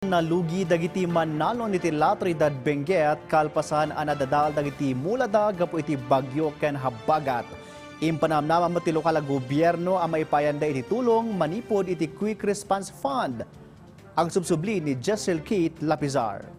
na lugi dagiti Manalo iti La Trinidad Benguet kalpasan ang nadadal dagiti mulada gapo iti bagyo ken habagat. Impanamnama mo ti lokal a gobyerno ang maipayanda iti tulong manipod iti Quick Response Fund. Ang subsubli ni Jessel Kate Lapizar.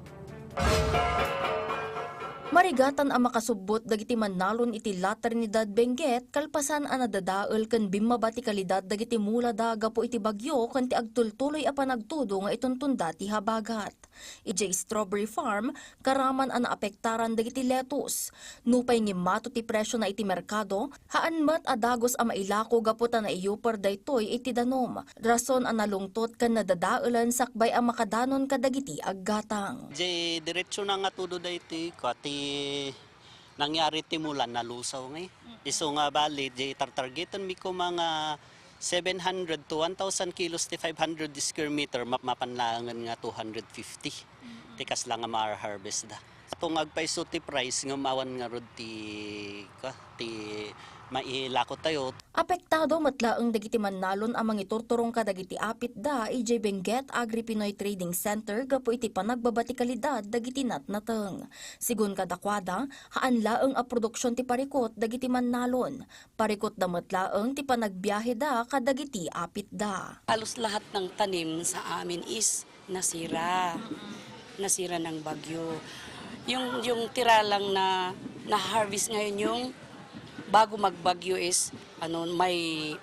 Marigatan ang makasubot dagiti Manalon iti La Trinidad Benguet kalpasan ang nadadael ken bimmabati kalidad dagiti mulada gapo iti bagyo ken ti agtultuloy a panagtudo nga ituntunda ti habagat. Iti Strawberry Farm karaman ang naapektaran dagiti lettuce. Nupay ngimato ti presyo na iti merkado, haan met adagos a mailako gapo ta naiyupar daytoy iti danom. Rason ang nalungtot ken nadadaelan sakbay ang makadanon kadagiti aggatang. Di diretso na nga tudo dayti ti nangyari ti mulan nalusaw nga. Iso nga bali di tartargetan mi ko mga 700 to 1,000 kilos ti 500 square meter mapanlangan nga 250. Tikas lang nga ma-harvest da. Itong agpaiso ti price nga mawan nga rod ti mailako tayo. Apektado matlaeng dagiti Manalon ang mangiturturong kadagiti apit da EJ Benguet Agri Pinoy Trading Center gapo iti panagbabati kalidad dagiti natnateng. Sigun kadakwada, haan laeng a produksyon ti parikot dagiti Manalon. Parikot da matlaeng ti panagbiyahe da kadagiti apit da. Halos lahat ng tanim sa amin is nasira. Nasira ng bagyo. Yung tira lang na harvest ngayon yung bago magbagyo is may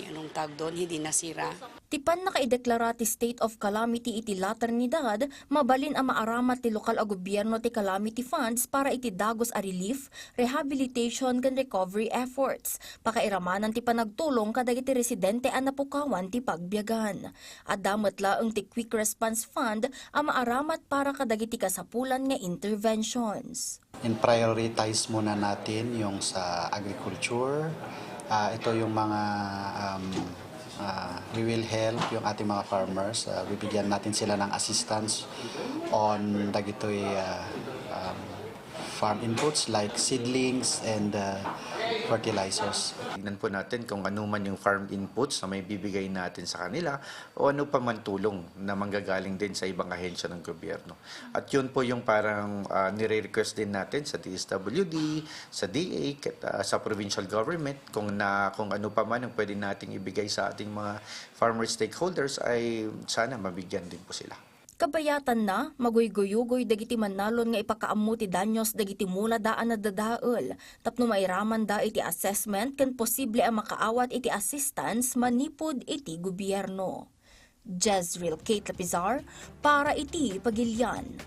anong tawag doon, hindi nasira. Tipan nakaideklara ti state of calamity iti La Trinidad, mabalin ang maaramat ti lokal a gobyerno ti calamity funds para iti dagos a relief, rehabilitation ken recovery efforts. Pakairamanan ti panagtulong kadagiti residente a napukawan ti pagbiyagan. Adamet laeng ti Quick Response Fund ang maaramat para kadagiti kasapulan nga interventions. In-prioritize muna natin yung sa agriculture. Ito yung mga we will help yung ating mga farmers. Bibigyan natin sila ng assistance on dagitoy farm inputs like seedlings and fertilizers. Tignan po natin kung ano man yung farm inputs na may bibigay natin sa kanila o ano pa man tulong na manggagaling din sa ibang ahensya ng gobyerno. At yun po yung parang nire-request din natin sa DSWD, sa DA, sa provincial government kung ano pa man yung pwede nating ibigay sa ating mga farmer stakeholders ay sana mabigyan din po sila. Kabayatan na, maguy-guyugoy dagiti Manalon nga ipakaammo ti danyos dagiti mula daan na dadael. Tapno mairaman da iti assessment ken posible ang makaawat iti assistance manipod iti gobyerno. Jezreel Kate Lapizar para iti Pagilian.